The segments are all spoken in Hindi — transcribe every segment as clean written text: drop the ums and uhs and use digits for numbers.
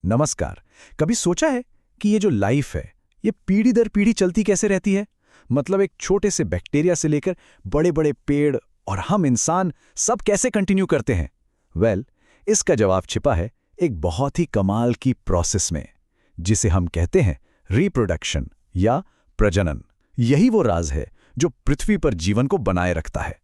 नमस्कार। कभी सोचा है कि ये जो लाइफ है, ये पीढ़ी दर पीढ़ी चलती कैसे रहती है? मतलब एक छोटे से बैक्टीरिया से लेकर बड़े-बड़े पेड़ और हम इंसान सब कैसे कंटिन्यू करते हैं? इसका जवाब छिपा है एक बहुत ही कमाल की प्रोसेस में, जिसे हम कहते हैं रिप्रोडक्शन या प्रजनन। यही वो राज है जो पृथ्वी पर जीवन को बनाए रखता है।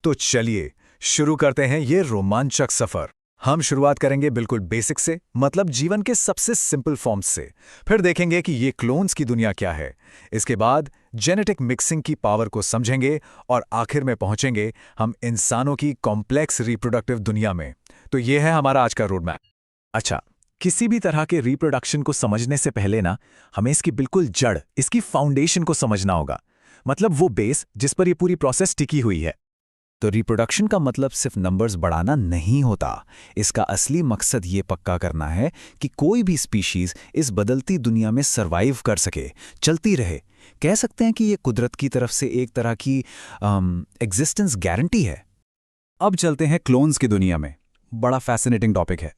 तो चलिए शुरू करते हैं ये रोमांचक सफर। हम शुरुआत करेंगे बिल्कुल बेसिक से, मतलब जीवन के सबसे सिंपल फॉर्म्स से। फिर देखेंगे कि ये क्लोन्स की दुनिया क्या है। इसके बाद जेनेटिक मिक्सिंग की पावर को समझेंगे और आखिर में पहुंचेंगे हम इंसानों की कॉम्प्लेक्स रिप्रोडक्टिव दुनिया में। तो ये है हमारा आज का रोड मैप। अच्छा, किसी भी तरह के रिप्रोडक्शन को समझने से पहले ना, हमें इसकी बिल्कुल जड़, इसकी फाउंडेशन को समझना होगा। मतलब वो बेस जिस पर ये पूरी प्रोसेस टिकी हुई है। तो रिप्रोडक्शन का मतलब सिर्फ नंबर्स बढ़ाना नहीं होता। इसका असली मकसद ये पक्का करना है कि कोई भी स्पीशीज इस बदलती दुनिया में सरवाइव कर सके, चलती रहे। कह सकते हैं कि ये कुदरत की तरफ से एक तरह की एग्जिस्टेंस गारंटी है। अब चलते हैं क्लोन्स की दुनिया में। बड़ा फैसिनेटिंग टॉपिक है।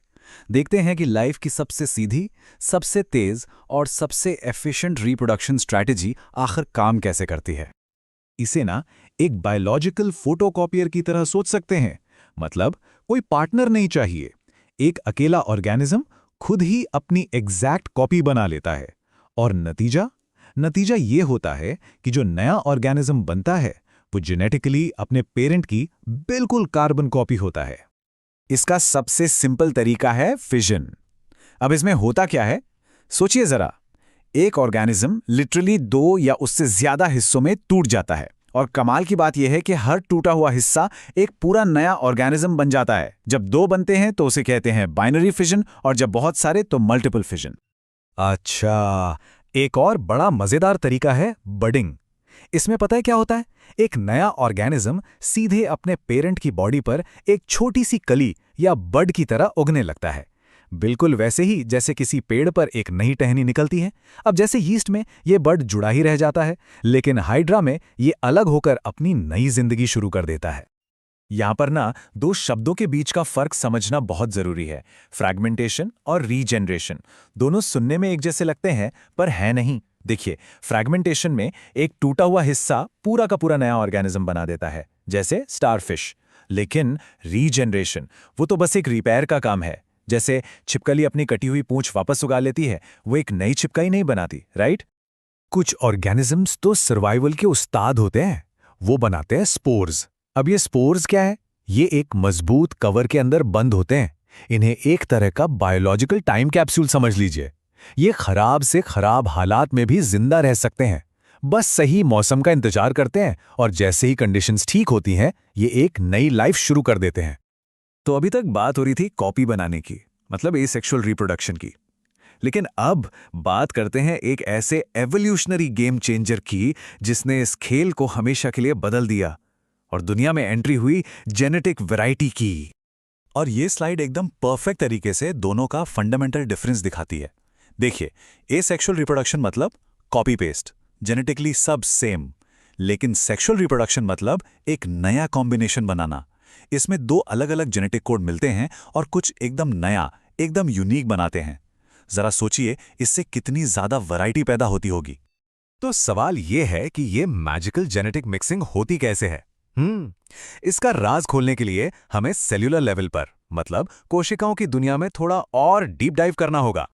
देखते हैं कि लाइफ की सबसे सीधी, सबसे तेज और सबसे एफिशिएंट रिप्रोडक्शन स्ट्रैटेजी आखिर काम कैसे करती है। इसे ना एक बायोलॉजिकल फोटोकॉपियर की तरह सोच सकते हैं। मतलब कोई पार्टनर नहीं चाहिए। एक अकेला ऑर्गेनिज्म खुद ही अपनी एग्जैक्ट कॉपी बना लेता है। और नतीजा ये होता है कि जो नया ऑर्गेनिज्म बनता है वो जेनेटिकली अपने पेरेंट की बिल्कुल कार्बन कॉपी होता है। इसका सबसे सिंपल तरीका है फिजन। अब इसमें होता क्या है, सोचिए जरा। एक ऑर्गेनिज्म लिटरली 2 या उससे ज्यादा हिस्सों में टूट जाता है, और कमाल की बात यह है कि हर टूटा हुआ हिस्सा एक पूरा नया ऑर्गेनिज्म बन जाता है। जब 2 बनते हैं तो उसे कहते हैं बाइनरी फिजन, और जब बहुत सारे तो मल्टीपल फिजन। अच्छा, एक और बड़ा मजेदार तरीका है बडिंग। इसमें पता है क्या होता है? एक नया ऑर्गेनिज्म सीधे अपने पेरेंट की बॉडी पर एक छोटी सी कली या बड की तरह उगने लगता है। बिल्कुल वैसे ही जैसे किसी पेड़ पर एक नई टहनी निकलती है। अब जैसे यीस्ट में ये बड जुड़ा ही रह जाता है, लेकिन हाइड्रा में ये अलग होकर अपनी नई जिंदगी शुरू कर देता है। यहां पर ना 2 शब्दों के बीच का फर्क समझना बहुत जरूरी है। फ्रैगमेंटेशन और रीजेनरेशन दोनों सुनने में एक जैसे लगते हैं, पर है नहीं। देखिए, फ्रैगमेंटेशन में एक टूटा हुआ हिस्सा पूरा का पूरा नया ऑर्गेनिज्म बना देता है, जैसे स्टारफिश। लेकिन रीजेनरेशन वो तो बस एक रिपेयर का काम है। जैसे छिपकली अपनी कटी हुई पूंछ वापस उगा लेती है, वो एक नई छिपकली नहीं बनाती, राइट? कुछ ऑर्गेनिजम्स तो सर्वाइवल के उस्ताद होते हैं। वो बनाते हैं स्पोर्स। अब ये स्पोर्स क्या है? ये एक मजबूत कवर के अंदर बंद होते हैं। इन्हें एक तरह का बायोलॉजिकल टाइम कैप्सूल समझ लीजिए। ये खराब से खराब हालात में भी जिंदा रह सकते हैं। बस सही मौसम का इंतजार करते हैं, और जैसे ही कंडीशंस ठीक होती हैं, ये एक नई लाइफ शुरू कर देते हैं। तो अभी तक बात हो रही थी कॉपी बनाने की, मतलब एसेक्सुअल रिप्रोडक्शन की। लेकिन अब बात करते हैं एक ऐसे एवोल्यूशनरी गेम चेंजर की जिसने इस खेल को हमेशा के लिए बदल दिया, और दुनिया में एंट्री हुई जेनेटिक वैरायटी की। और ये स्लाइड एकदम परफेक्ट तरीके से दोनों का फंडामेंटल डिफरेंस दिखाती है। देखिए, एसेक्सुअल रिप्रोडक्शन मतलब कॉपी पेस्ट, जेनेटिकली सब सेम। लेकिन सेक्सुअल रिप्रोडक्शन मतलब एक नया कॉम्बिनेशन बनाना। इसमें 2 अलग अलग जेनेटिक कोड मिलते हैं और कुछ एकदम नया, एकदम यूनिक बनाते हैं। जरा सोचिए, इससे कितनी ज्यादा वैरायटी पैदा होती होगी। तो सवाल यह है कि यह मैजिकल जेनेटिक मिक्सिंग होती कैसे है? इसका राज खोलने के लिए हमें सेल्यूलर लेवल पर, मतलब कोशिकाओं की दुनिया में थोड़ा और डीप डाइव करना होगा।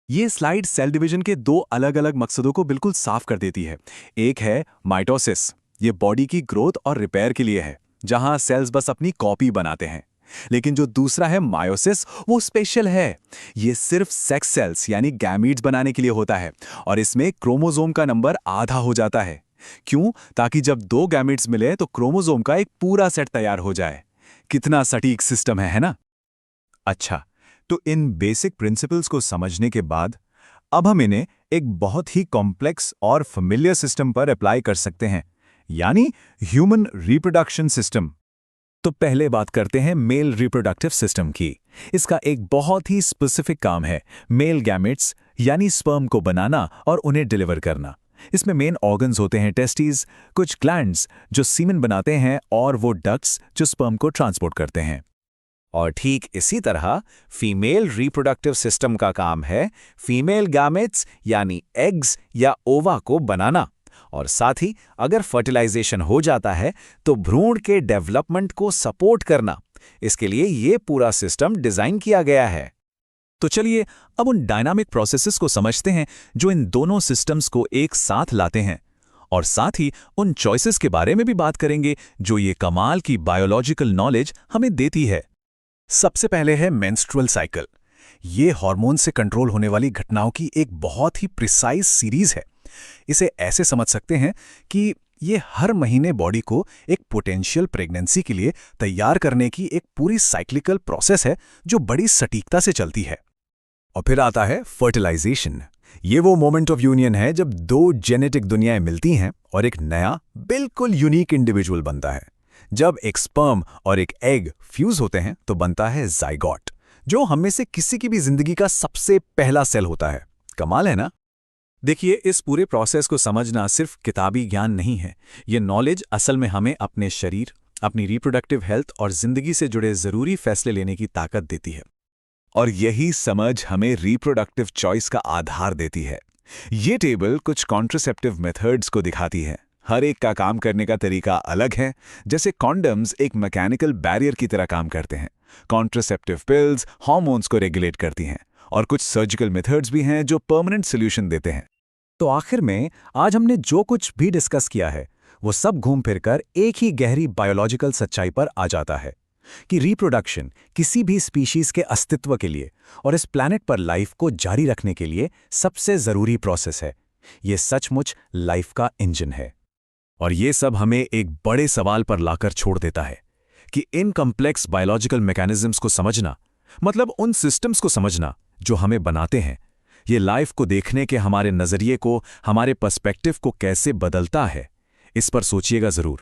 ये स्लाइड सेल डिवीजन के 2 अलग अलग मकसदों को बिल्कुल साफ कर देती है। एक है माइटोसिस, ये बॉडी की ग्रोथ और रिपेयर के लिए है, जहां सेल्स बस अपनी कॉपी बनाते हैं। लेकिन जो दूसरा है मायोसिस, वो स्पेशल है। ये सिर्फ सेक्स सेल्स यानी गैमीट्स बनाने के लिए होता है, और इसमें क्रोमोसोम का नंबर आधा हो जाता है। क्यों? ताकि जब 2 गैमीट्स मिले तो क्रोमोसोम का एक पूरा सेट तैयार हो जाए। कितना सटीक सिस्टम है ना? अच्छा, तो इन बेसिक प्रिंसिपल्स को समझने के बाद अब हम इन्हें एक बहुत ही कॉम्प्लेक्स और फेमिलियर सिस्टम पर अप्लाई कर सकते हैं, यानी ह्यूमन रिप्रोडक्शन सिस्टम। तो पहले बात करते हैं मेल रिप्रोडक्टिव सिस्टम की। इसका एक बहुत ही स्पेसिफिक काम है मेल गैमेट्स यानी स्पर्म को बनाना और उन्हें डिलीवर करना। इसमें मेन ऑर्गन्स होते हैं टेस्टिस, कुछ ग्लैंड्स जो सीमेन बनाते हैं, और वो डक्ट्स जो स्पर्म को ट्रांसपोर्ट करते हैं। और ठीक इसी तरह फीमेल रिप्रोडक्टिव सिस्टम का काम है फीमेल गैमेट्स यानी एग्स या ओवा को बनाना, और साथ ही अगर फर्टिलाइजेशन हो जाता है तो भ्रूण के डेवलपमेंट को सपोर्ट करना। इसके लिए ये पूरा सिस्टम डिजाइन किया गया है। तो चलिए अब उन डायनामिक प्रोसेसेस को समझते हैं जो इन दोनों सिस्टम्स को एक साथ लाते हैं, और साथ ही उन चॉइसेस के बारे में भी बात करेंगे जो ये कमाल की बायोलॉजिकल नॉलेज हमें देती है। सबसे पहले है मेंस्ट्रुअल साइकिल। ये हार्मोन से कंट्रोल होने वाली घटनाओं की एक बहुत ही प्रिसाइज सीरीज है। इसे ऐसे समझ सकते हैं कि ये हर महीने बॉडी को एक पोटेंशियल प्रेगनेंसी के लिए तैयार करने की एक पूरी साइक्लिकल प्रोसेस है जो बड़ी सटीकता से चलती है। और फिर आता है फर्टिलाइजेशन। ये वो मोमेंट ऑफ यूनियन है जब दो जेनेटिक दुनियाएं मिलती हैं और एक नया बिल्कुल यूनिक इंडिविजुअल बनता है। जब एक स्पर्म और एक एग फ्यूज होते हैं तो बनता है जाइगोट, जो हम में से किसी की भी जिंदगी का सबसे पहला सेल होता है। कमाल है ना? देखिए, इस पूरे प्रोसेस को समझना सिर्फ किताबी ज्ञान नहीं है। ये नॉलेज असल में हमें अपने शरीर, अपनी रिप्रोडक्टिव हेल्थ और जिंदगी से जुड़े जरूरी फैसले लेने की ताकत देती है। और यही समझ हमें रिप्रोडक्टिव चॉइस का आधार देती है। ये टेबल कुछ कॉन्ट्रासेप्टिव मेथड्स को दिखाती है। हर एक का काम करने का तरीका अलग है। जैसे कॉन्डम्स एक मैकेनिकल बैरियर की तरह काम करते हैं, कॉन्ट्रासेप्टिव पिल्स हार्मोन्स को रेगुलेट करती हैं, और कुछ सर्जिकल मेथड्स भी हैं जो परमानेंट सॉल्यूशन देते हैं। तो आखिर में आज हमने जो कुछ भी डिस्कस किया है वो सब घूम फिरकर एक ही गहरी बायोलॉजिकल सच्चाई पर आ जाता है कि रिप्रोडक्शन किसी भी स्पीशीज के अस्तित्व के लिए और इस प्लैनेट पर लाइफ को जारी रखने के लिए सबसे जरूरी प्रोसेस है। ये सचमुच लाइफ का इंजन है। और ये सब हमें एक बड़े सवाल पर लाकर छोड़ देता है कि इन कॉम्प्लेक्स बायोलॉजिकल मैकेनिज्म्स को समझना, मतलब उन सिस्टम्स को समझना जो हमें बनाते हैं, ये लाइफ को देखने के हमारे नजरिए को, हमारे पर्सपेक्टिव को कैसे बदलता है। इस पर सोचिएगा जरूर।